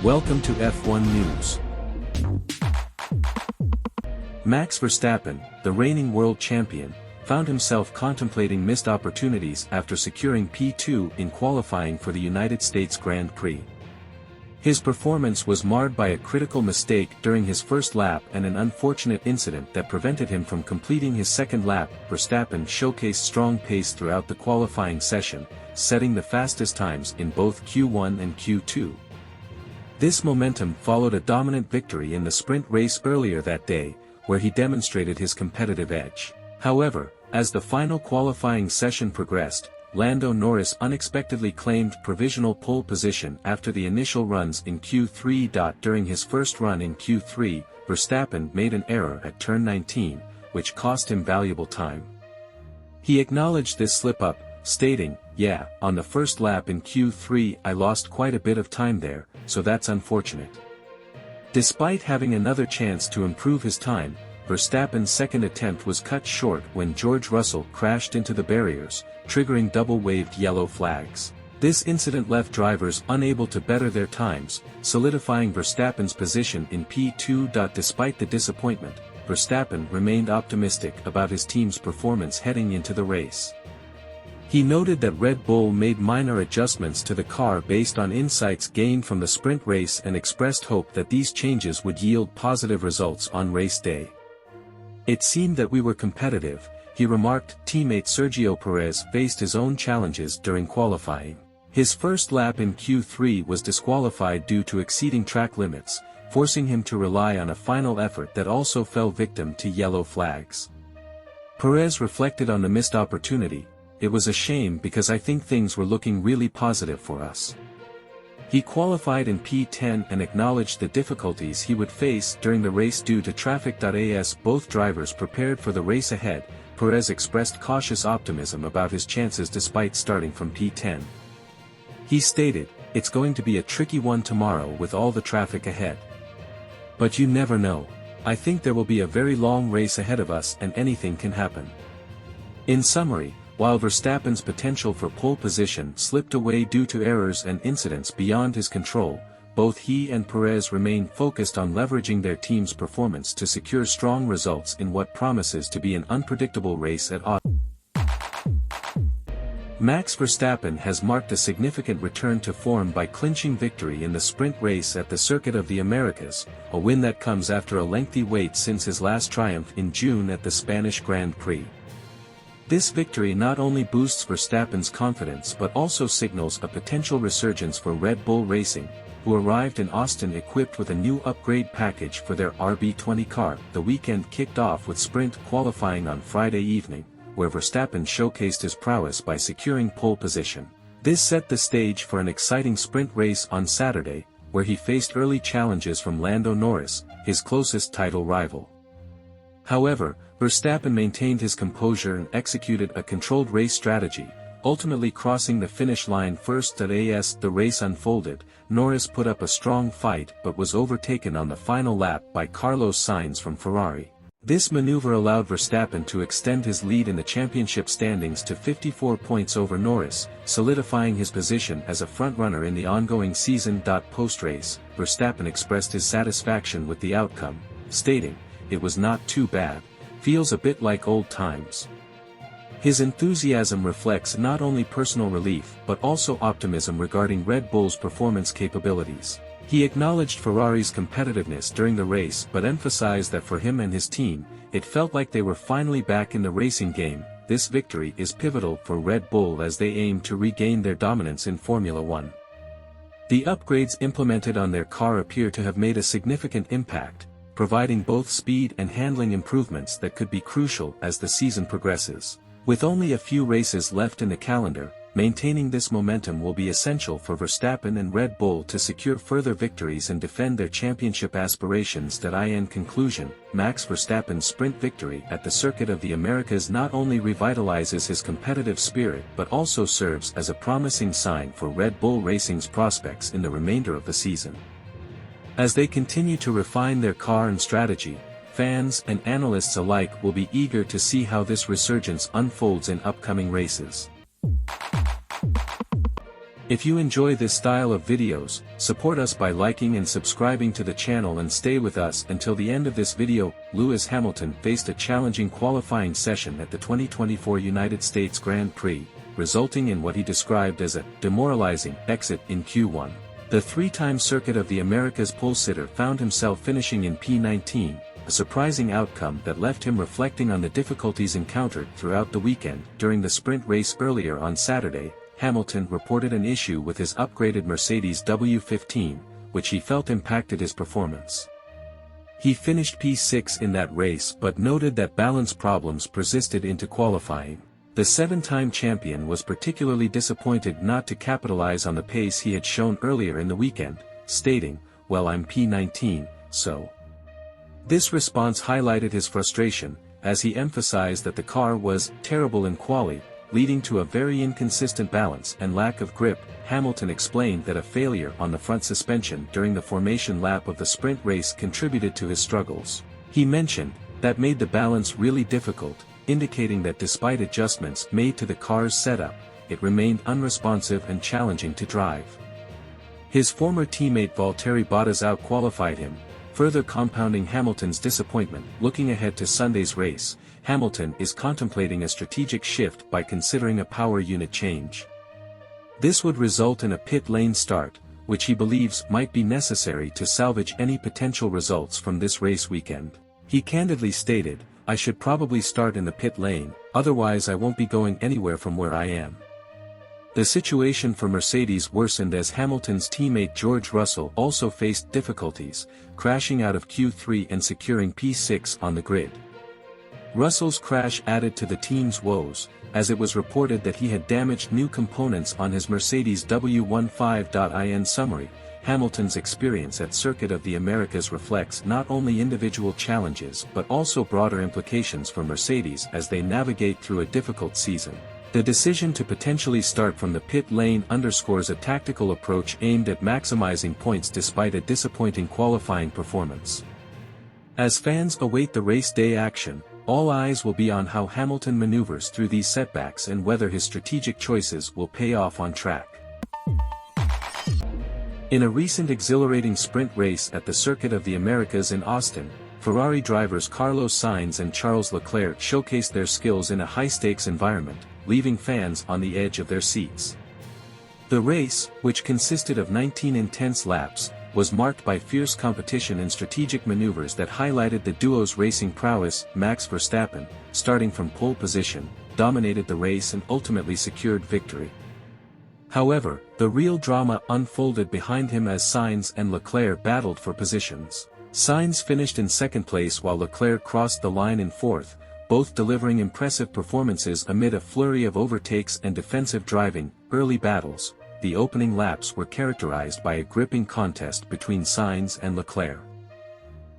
Welcome to F1 News. Max Verstappen, the reigning world champion, found himself contemplating missed opportunities after securing P2 in qualifying for the United States Grand Prix. His performance was marred by a critical mistake during his first lap and an unfortunate incident that prevented him from completing his second lap. Verstappen showcased strong pace throughout the qualifying session, setting the fastest times in both Q1 and Q2. This momentum followed a dominant victory in the sprint race earlier that day, where he demonstrated his competitive edge. However, as the final qualifying session progressed, Lando Norris unexpectedly claimed provisional pole position after the initial runs in Q3. During his first run in Q3, Verstappen made an error at turn 19, which cost him valuable time. He acknowledged this slip-up, stating, "Yeah, on the first lap in Q3 I lost quite a bit of time there, so that's unfortunate." Despite having another chance to improve his time, Verstappen's second attempt was cut short when George Russell crashed into the barriers, triggering double-waved yellow flags. This incident left drivers unable to better their times, solidifying Verstappen's position in P2. Despite the disappointment, Verstappen remained optimistic about his team's performance heading into the race. He noted that Red Bull made minor adjustments to the car based on insights gained from the sprint race and expressed hope that these changes would yield positive results on race day. "It seemed that we were competitive," he remarked. Teammate Sergio Perez faced his own challenges during qualifying. His first lap in Q3 was disqualified due to exceeding track limits, forcing him to rely on a final effort that also fell victim to yellow flags. Perez reflected on the missed opportunity. "It was a shame because I think things were looking really positive for us." He qualified in P10 and acknowledged the difficulties he would face during the race due to traffic. As both drivers prepared for the race ahead, Perez expressed cautious optimism about his chances despite starting from P10. He stated, "It's going to be a tricky one tomorrow with all the traffic ahead. But you never know. I think there will be a very long race ahead of us and anything can happen." In summary, while Verstappen's potential for pole position slipped away due to errors and incidents beyond his control, both he and Perez remain focused on leveraging their team's performance to secure strong results in what promises to be an unpredictable race at Austin. Max Verstappen has marked a significant return to form by clinching victory in the sprint race at the Circuit of the Americas, a win that comes after a lengthy wait since his last triumph in June at the Spanish Grand Prix. This victory not only boosts Verstappen's confidence but also signals a potential resurgence for Red Bull Racing, who arrived in Austin equipped with a new upgrade package for their RB20 car. The weekend kicked off with sprint qualifying on Friday evening, where Verstappen showcased his prowess by securing pole position. This set the stage for an exciting sprint race on Saturday, where he faced early challenges from Lando Norris, his closest title rival. However, Verstappen maintained his composure and executed a controlled race strategy, ultimately crossing the finish line first. As the race unfolded, Norris put up a strong fight but was overtaken on the final lap by Carlos Sainz from Ferrari. This maneuver allowed Verstappen to extend his lead in the championship standings to 54 points over Norris, solidifying his position as a frontrunner in the ongoing season. Post-race, Verstappen expressed his satisfaction with the outcome, stating, "It was not too bad. Feels a bit like old times." His enthusiasm reflects not only personal relief but also optimism regarding Red Bull's performance capabilities. He acknowledged Ferrari's competitiveness during the race but emphasized that for him and his team, it felt like they were finally back in the racing game. This victory is pivotal for Red Bull as they aim to regain their dominance in Formula One. The upgrades implemented on their car appear to have made a significant impact, providing both speed and handling improvements that could be crucial as the season progresses. With only a few races left in the calendar, maintaining this momentum will be essential for Verstappen and Red Bull to secure further victories and defend their championship aspirations. In conclusion, Max Verstappen's sprint victory at the Circuit of the Americas not only revitalizes his competitive spirit but also serves as a promising sign for Red Bull Racing's prospects in the remainder of the season. As they continue to refine their car and strategy, fans and analysts alike will be eager to see how this resurgence unfolds in upcoming races. If you enjoy this style of videos, support us by liking and subscribing to the channel and stay with us until the end of this video. Lewis Hamilton faced a challenging qualifying session at the 2024 United States Grand Prix, resulting in what he described as a demoralizing exit in Q1. The three-time Circuit of the Americas pole sitter found himself finishing in P19, a surprising outcome that left him reflecting on the difficulties encountered throughout the weekend. During the sprint race earlier on Saturday, Hamilton reported an issue with his upgraded Mercedes W15, which he felt impacted his performance. He finished P6 in that race but noted that balance problems persisted into qualifying. The seven-time champion was particularly disappointed not to capitalize on the pace he had shown earlier in the weekend, stating, "Well, I'm P19, so." This response highlighted his frustration, as he emphasized that the car was terrible in quali, leading to a very inconsistent balance and lack of grip. Hamilton explained that a failure on the front suspension during the formation lap of the sprint race contributed to his struggles. He mentioned, "That made the balance really difficult," indicating that despite adjustments made to the car's setup, it remained unresponsive and challenging to drive. His former teammate Valtteri Bottas out-qualified him, further compounding Hamilton's disappointment. Looking ahead to Sunday's race, Hamilton is contemplating a strategic shift by considering a power unit change. This would result in a pit lane start, which he believes might be necessary to salvage any potential results from this race weekend. He candidly stated, "I should probably start in the pit lane, otherwise I won't be going anywhere from where I am." The situation for Mercedes worsened as Hamilton's teammate George Russell also faced difficulties, crashing out of Q3 and securing P6 on the grid. Russell's crash added to the team's woes, as it was reported that he had damaged new components on his Mercedes W15.in summary. Hamilton's experience at Circuit of the Americas reflects not only individual challenges but also broader implications for Mercedes as they navigate through a difficult season. The decision to potentially start from the pit lane underscores a tactical approach aimed at maximizing points despite a disappointing qualifying performance. As fans await the race day action, all eyes will be on how Hamilton maneuvers through these setbacks and whether his strategic choices will pay off on track. In a recent exhilarating sprint race at the Circuit of the Americas in Austin, Ferrari drivers Carlos Sainz and Charles Leclerc showcased their skills in a high-stakes environment, leaving fans on the edge of their seats. The race, which consisted of 19 intense laps, was marked by fierce competition and strategic maneuvers that highlighted the duo's racing prowess. Max Verstappen, starting from pole position, dominated the race and ultimately secured victory. However, the real drama unfolded behind him as Sainz and Leclerc battled for positions. Sainz finished in second place while Leclerc crossed the line in fourth, both delivering impressive performances amid a flurry of overtakes and defensive driving. Early battles, the opening laps were characterized by a gripping contest between Sainz and Leclerc.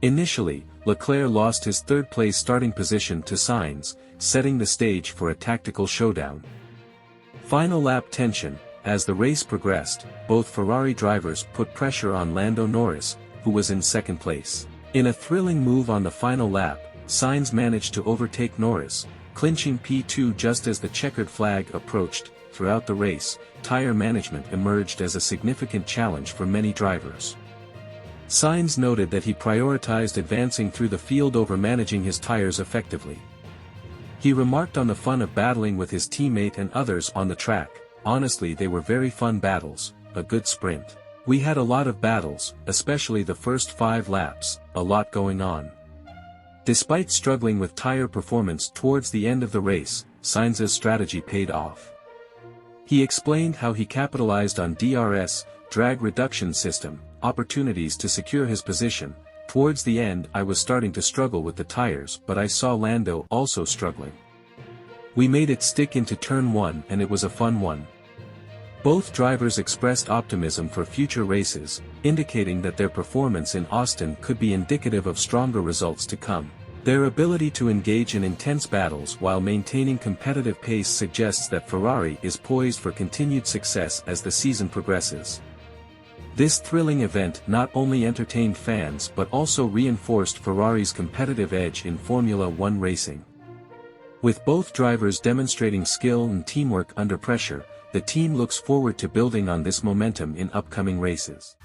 Initially, Leclerc lost his third-place starting position to Sainz, setting the stage for a tactical showdown. Final lap tension. As the race progressed, both Ferrari drivers put pressure on Lando Norris, who was in second place. In a thrilling move on the final lap, Sainz managed to overtake Norris, clinching P2 just as the checkered flag approached. Throughout the race, tire management emerged as a significant challenge for many drivers. Sainz noted that he prioritized advancing through the field over managing his tires effectively. He remarked on the fun of battling with his teammate and others on the track. "Honestly, they were very fun battles, a good sprint. We had a lot of battles, especially the first 5 laps, a lot going on." Despite struggling with tire performance towards the end of the race, Sainz's strategy paid off. He explained how he capitalized on DRS, drag reduction system, opportunities to secure his position. "Towards the end I was starting to struggle with the tires, but I saw Lando also struggling. We made it stick into turn 1 and it was a fun one." Both drivers expressed optimism for future races, indicating that their performance in Austin could be indicative of stronger results to come. Their ability to engage in intense battles while maintaining competitive pace suggests that Ferrari is poised for continued success as the season progresses. This thrilling event not only entertained fans but also reinforced Ferrari's competitive edge in Formula One racing. With both drivers demonstrating skill and teamwork under pressure, the team looks forward to building on this momentum in upcoming races.